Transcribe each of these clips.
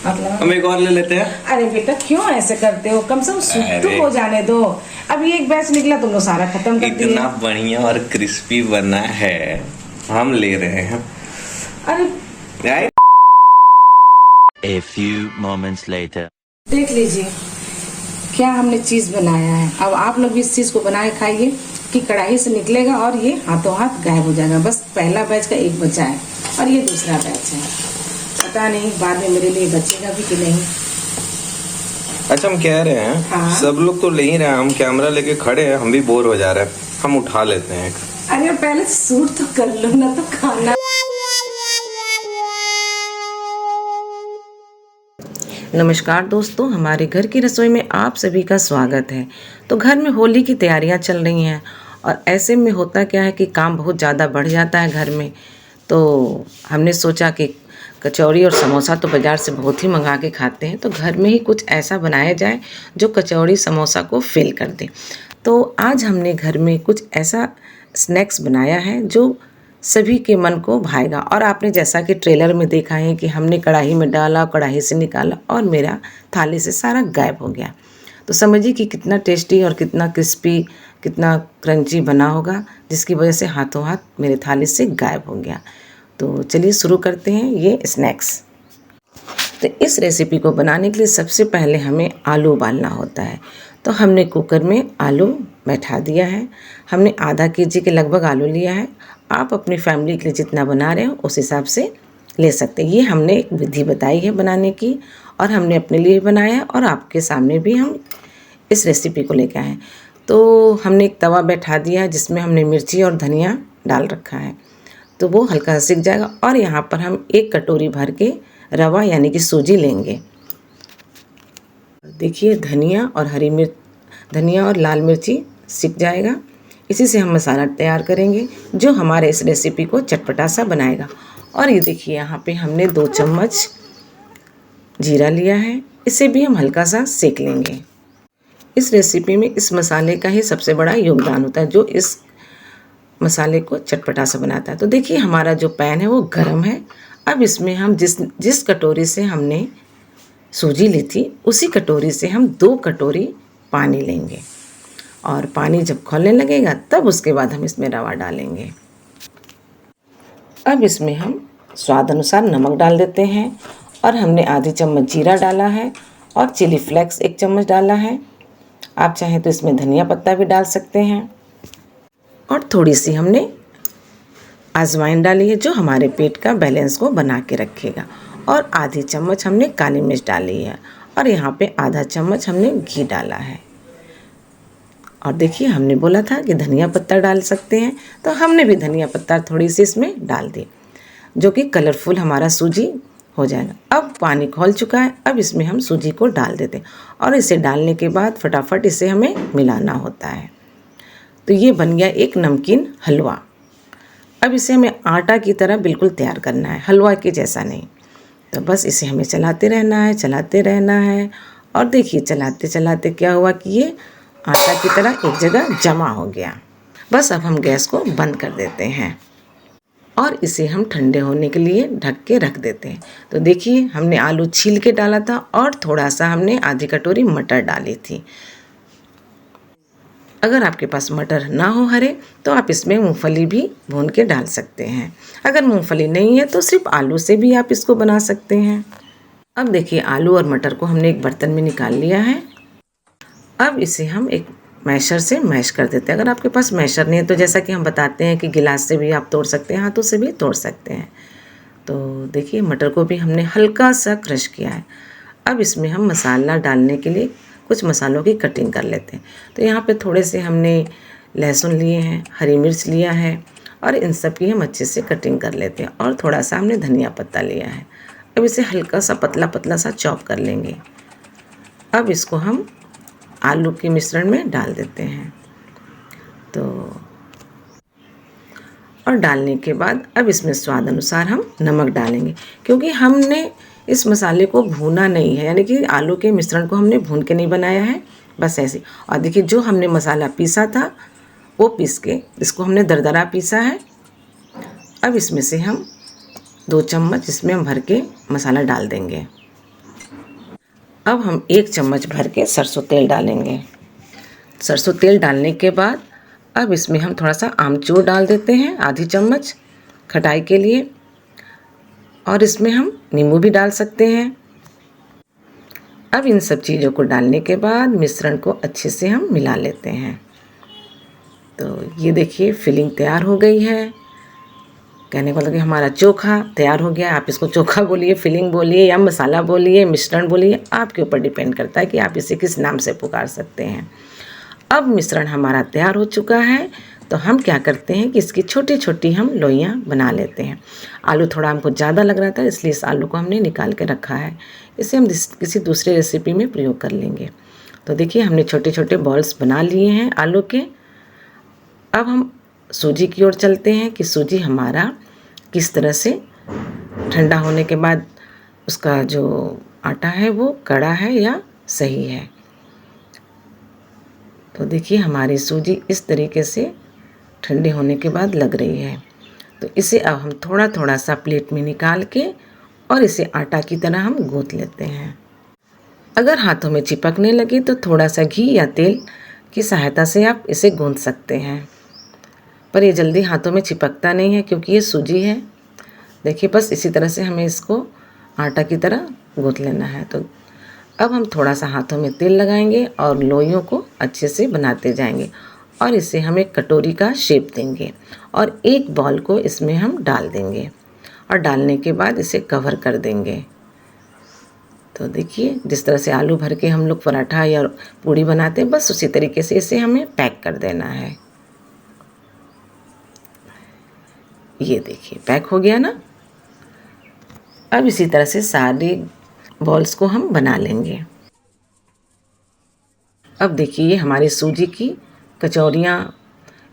मतलब हम एक और ले लेते हैं। अरे बेटा क्यों ऐसे करते हो, कम से कम सूप तो हो जाने दो। अब ये एक बैच निकला, तुम लोग सारा खत्म कर दिए। इतना बढ़िया और क्रिस्पी बना है, हम ले रहे हैं। अरे A few moments later. देख लीजिए क्या हमने चीज बनाया है। अब आप लोग भी इस चीज को बनाए खाइए कि कढ़ाई से निकलेगा और ये हाथों हाथ गायब हो जाएगा। बस पहला बैच का एक बचा है और ये दूसरा बैच है। पता नहीं बाद में मेरे लिए बचेगा भी कि नहीं। अच्छा, हम कह रहे हैं हाँ? सब लोग तो ले ही रहे हैं, हम कैमरा लेके खड़े हैं, हम भी बोर हो जा रहे हैं, हम उठा लेते हैं एक। अरे पहले सूट तो कर लो ना, तो खाना। नमस्कार दोस्तों, हमारे घर की रसोई में आप सभी का स्वागत है। तो घर में होली की तैयारियां चल रही हैं और ऐसे में होता क्या है कि काम बहुत ज़्यादा बढ़ जाता है घर में। तो हमने सोचा कि कचौड़ी और समोसा तो बाज़ार से बहुत ही मंगा के खाते हैं, तो घर में ही कुछ ऐसा बनाया जाए जो कचौड़ी समोसा को फिल कर दे। तो आज हमने घर में कुछ ऐसा स्नैक्स बनाया है जो सभी के मन को भाएगा। और आपने जैसा कि ट्रेलर में देखा है कि हमने कढ़ाई में डाला, कढ़ाई से निकाला और मेरा थाली से सारा गायब हो गया। तो समझिए कि कितना टेस्टी और कितना क्रिस्पी, कितना क्रंची बना होगा, जिसकी वजह से हाथों हाथ मेरे थाली से गायब हो गया। तो चलिए शुरू करते हैं ये स्नैक्स। तो इस रेसिपी को बनाने के लिए सबसे पहले हमें आलू उबालना होता है। तो हमने कुकर में आलू बैठा दिया है। हमने आधा केजी के लगभग आलू लिया है। आप अपनी फैमिली के लिए जितना बना रहे हो उस हिसाब से ले सकते हैं। ये हमने एक विधि बताई है बनाने की और हमने अपने लिए बनाया और आपके सामने भी हम इस रेसिपी को लेकर आए हैं। तो हमने एक तवा बैठा दिया है जिसमें हमने मिर्ची और धनिया डाल रखा है, तो वो हल्का सिक जाएगा। और यहाँ पर हम एक कटोरी भर के रवा यानी कि सूजी लेंगे। देखिए धनिया और लाल मिर्ची सिक जाएगा। इसी से हम मसाला तैयार करेंगे जो हमारे इस रेसिपी को चटपटा सा बनाएगा। और ये देखिए यहाँ पे हमने 2 चम्मच जीरा लिया है, इसे भी हम हल्का सा सेक लेंगे। इस रेसिपी में इस मसाले का ही सबसे बड़ा योगदान होता है जो इस मसाले को चटपटा सा बनाता है। तो देखिए हमारा जो पैन है वो गर्म है। अब इसमें हम जिस कटोरी से हमने सूजी ली थी उसी कटोरी से हम 2 कटोरी पानी लेंगे और पानी जब खौलने लगेगा तब उसके बाद हम इसमें रवा डालेंगे। अब इसमें हम स्वाद अनुसार नमक डाल देते हैं और हमने आधी चम्मच जीरा डाला है और चिली फ्लेक्स 1 चम्मच डाला है। आप चाहें तो इसमें धनिया पत्ता भी डाल सकते हैं। और थोड़ी सी हमने अजवाइन डाली है जो हमारे पेट का बैलेंस को बना के रखेगा। और आधी चम्मच हमने काली मिर्च डाली है और यहाँ पे आधा चम्मच हमने घी डाला है। और देखिए हमने बोला था कि धनिया पत्ता डाल सकते हैं, तो हमने भी धनिया पत्ता थोड़ी सी इसमें डाल दी जो कि कलरफुल हमारा सूजी हो जाएगा। अब पानी खौल चुका है, अब इसमें हम सूजी को डाल देते हैं और इसे डालने के बाद फटाफट इसे हमें मिलाना होता है। तो ये बन गया एक नमकीन हलवा। अब इसे हमें आटा की तरह बिल्कुल तैयार करना है, हलवा के जैसा नहीं। तो बस इसे हमें चलाते रहना है। और देखिए चलाते चलाते क्या हुआ कि ये आटा की तरह एक जगह जमा हो गया। बस अब हम गैस को बंद कर देते हैं और इसे हम ठंडे होने के लिए ढक के रख देते हैं। तो देखिए हमने आलू छील के डाला था और थोड़ा सा हमने आधी कटोरी मटर डाली थी। अगर आपके पास मटर ना हो हरे तो आप इसमें मूंगफली भी भून के डाल सकते हैं। अगर मूंगफली नहीं है तो सिर्फ आलू से भी आप इसको बना सकते हैं। अब देखिए आलू और मटर को हमने एक बर्तन में निकाल लिया है। अब इसे हम एक मैशर से मैश कर देते हैं। अगर आपके पास मैशर नहीं है तो जैसा कि हम बताते हैं कि गिलास से भी आप तोड़ सकते हैं, हाथों से भी तोड़ सकते हैं। तो देखिए मटर को भी हमने हल्का सा क्रश किया है। अब इसमें हम मसाला डालने के लिए कुछ मसालों की कटिंग कर लेते हैं। तो यहाँ पे थोड़े से हमने लहसुन लिए हैं, हरी मिर्च लिया है और इन सब की हम अच्छे से कटिंग कर लेते हैं। और थोड़ा सा हमने धनिया पत्ता लिया है। अब इसे हल्का सा पतला सा चॉप कर लेंगे। अब इसको हम आलू के मिश्रण में डाल देते हैं। तो और डालने के बाद अब इसमें स्वाद अनुसार हम नमक डालेंगे, क्योंकि हमने इस मसाले को भूना नहीं है, यानी कि आलू के मिश्रण को हमने भून के नहीं बनाया है, बस ऐसे। और देखिए जो हमने मसाला पीसा था वो पीस के इसको हमने दरदरा पीसा है। अब इसमें से हम 2 चम्मच इसमें हम भर के मसाला डाल देंगे। अब हम 1 चम्मच भर के सरसों तेल डालेंगे। सरसों तेल डालने के बाद अब इसमें हम थोड़ा सा आमचूर डाल देते हैं, आधी चम्मच खटाई के लिए, और इसमें हम नींबू भी डाल सकते हैं। अब इन सब चीज़ों को डालने के बाद मिश्रण को अच्छे से हम मिला लेते हैं। तो ये देखिए फिलिंग तैयार हो गई है। कहने का मतलब कि हमारा चोखा तैयार हो गया। आप इसको चोखा बोलिए, फिलिंग बोलिए, या मसाला बोलिए, मिश्रण बोलिए, आपके ऊपर डिपेंड करता है कि आप इसे किस नाम से पुकार सकते हैं। अब मिश्रण हमारा तैयार हो चुका है, तो हम क्या करते हैं कि इसकी छोटी छोटी हम लोइयाँ बना लेते हैं। आलू थोड़ा हमको ज़्यादा लग रहा था, इसलिए इस आलू को हमने निकाल के रखा है। इसे हम किसी दूसरे रेसिपी में प्रयोग कर लेंगे। तो देखिए हमने छोटे छोटे बॉल्स बना लिए हैं आलू के। अब हम सूजी की ओर चलते हैं कि सूजी हमारा किस तरह से ठंडा होने के बाद उसका जो आटा है वो कड़ा है या सही है। तो देखिए हमारी सूजी इस तरीके से ठंडे होने के बाद लग रही है। तो इसे अब हम थोड़ा थोड़ा सा प्लेट में निकाल के और इसे आटा की तरह हम गूंथ लेते हैं। अगर हाथों में चिपकने लगे तो थोड़ा सा घी या तेल की सहायता से आप इसे गूंथ सकते हैं, पर ये जल्दी हाथों में चिपकता नहीं है क्योंकि ये सूजी है। देखिए बस इसी तरह से हमें इसको आटा की तरह गूंथ लेना है। तो अब हम थोड़ा सा हाथों में तेल लगाएंगे और लोइयों को अच्छे से बनाते जाएंगे और इसे हम एक कटोरी का शेप देंगे और एक बॉल को इसमें हम डाल देंगे और डालने के बाद इसे कवर कर देंगे। तो देखिए जिस तरह से आलू भर के हम लोग पराठा या पूड़ी बनाते हैं, बस उसी तरीके से इसे हमें पैक कर देना है। ये देखिए पैक हो गया ना। अब इसी तरह से सारे बॉल्स को हम बना लेंगे। अब देखिए ये हमारी सूजी की कचौरियाँ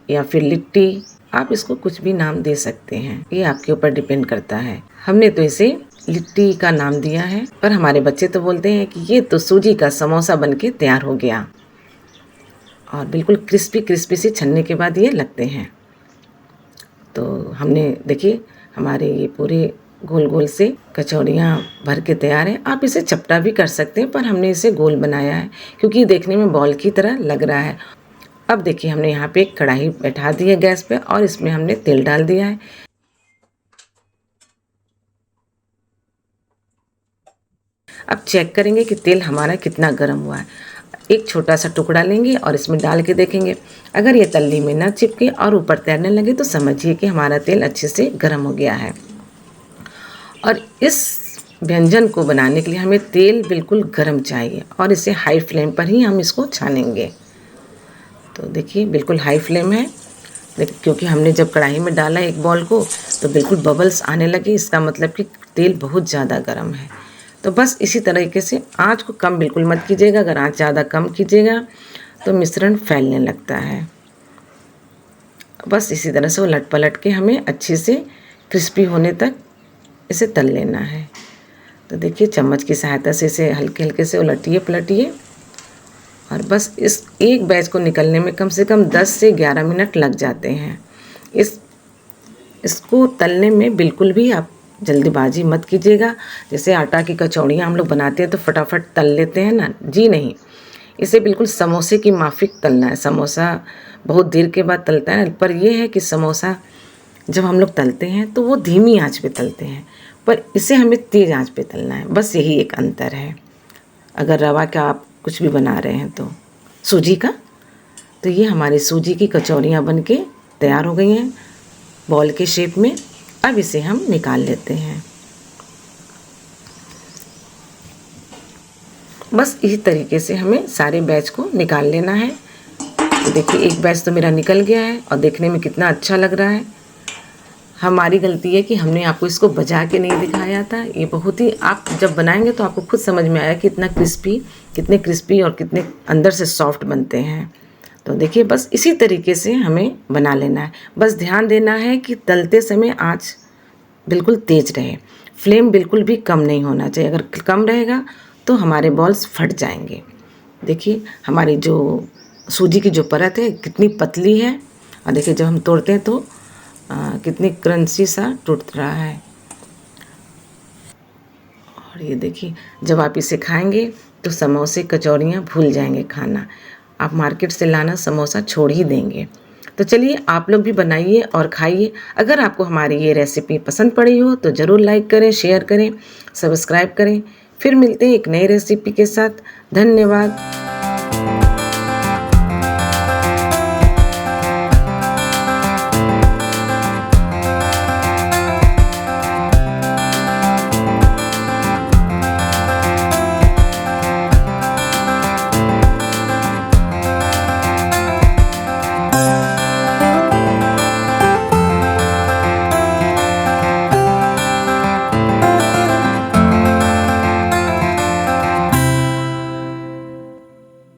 या फिर लिट्टी, आप इसको कुछ भी नाम दे सकते हैं, ये आपके ऊपर डिपेंड करता है। हमने तो इसे लिट्टी का नाम दिया है, पर हमारे बच्चे तो बोलते हैं कि ये तो सूजी का समोसा बनके तैयार हो गया। और बिल्कुल क्रिस्पी क्रिस्पी से छनने के बाद ये लगते हैं। तो हमने देखिए हमारे ये पूरे गोल गोल से कचौड़ियाँ भर के तैयार है। आप इसे चपटा भी कर सकते हैं, पर हमने इसे गोल बनाया है क्योंकि ये देखने में बॉल की तरह लग रहा है। अब देखिए हमने यहाँ पे एक कढ़ाई बैठा दी है गैस पे और इसमें हमने तेल डाल दिया है। अब चेक करेंगे कि तेल हमारा कितना गर्म हुआ है। एक छोटा सा टुकड़ा लेंगे और इसमें डाल के देखेंगे। अगर ये तल्ली में ना चिपके और ऊपर तैरने लगे तो समझिए कि हमारा तेल अच्छे से गर्म हो गया है। और इस व्यंजन को बनाने के लिए हमें तेल बिल्कुल गर्म चाहिए और इसे हाई फ्लेम पर ही हम इसको छानेंगे। तो देखिए बिल्कुल हाई फ्लेम है, लेकिन क्योंकि हमने जब कढ़ाई में डाला एक बॉल को तो बिल्कुल बबल्स आने लगे, इसका मतलब कि तेल बहुत ज़्यादा गर्म है। तो बस इसी तरीके से आँच को कम बिल्कुल मत कीजिएगा। अगर आँच ज़्यादा कम कीजिएगा तो मिश्रण फैलने लगता है। बस इसी तरह से उलट पलट के हमें अच्छे से क्रिस्पी होने तक इसे तल लेना है। तो देखिए चम्मच की सहायता से इसे हल्के हल्के से उलटिए पलटिए और बस इस एक बैच को निकलने में कम से कम 10 से 11 मिनट लग जाते हैं। इसको तलने में बिल्कुल भी आप जल्दीबाजी मत कीजिएगा। जैसे आटा की कचौड़ियाँ हम लोग बनाते हैं तो फटाफट तल लेते हैं ना, जी नहीं, इसे बिल्कुल समोसे की माफिक तलना है। समोसा बहुत देर के बाद तलता है, पर यह है कि समोसा जब हम लोग तलते हैं तो वो धीमी आंच पे तलते हैं, पर इसे हमें तेज़ आंच पे तलना है। बस यही एक अंतर है। अगर रवा का आप कुछ भी बना रहे हैं तो सूजी का, तो ये हमारी सूजी की कचौड़ियाँ बन के तैयार हो गई हैं बॉल के शेप में। अब इसे हम निकाल लेते हैं। बस इसी तरीके से हमें सारे बैच को निकाल लेना है। तो देखिए एक बैच तो मेरा निकल गया है और देखने में कितना अच्छा लग रहा है। हमारी गलती है कि हमने आपको इसको बजा के नहीं दिखाया था। ये बहुत ही, आप जब बनाएंगे तो आपको खुद समझ में आया कि कितने क्रिस्पी और कितने अंदर से सॉफ्ट बनते हैं। तो देखिए बस इसी तरीके से हमें बना लेना है। बस ध्यान देना है कि तलते समय आंच बिल्कुल तेज़ रहे, फ्लेम बिल्कुल भी कम नहीं होना चाहिए। अगर कम रहेगा तो हमारे बॉल्स फट जाएंगे। देखिए हमारी जो सूजी की जो परत है कितनी पतली है और देखिए जब हम तोड़ते हैं तो कितनी क्रंची सा टूट रहा है। और और ये देखिए, जब आप इसे खाएंगे तो समोसे कचौड़ियाँ भूल जाएंगे खाना। आप मार्केट से लाना समोसा छोड़ ही देंगे। तो चलिए आप लोग भी बनाइए और खाइए। अगर आपको हमारी ये रेसिपी पसंद पड़ी हो तो ज़रूर लाइक करें, शेयर करें, सब्सक्राइब करें। फिर मिलते हैं एक नई रेसिपी के साथ। धन्यवाद।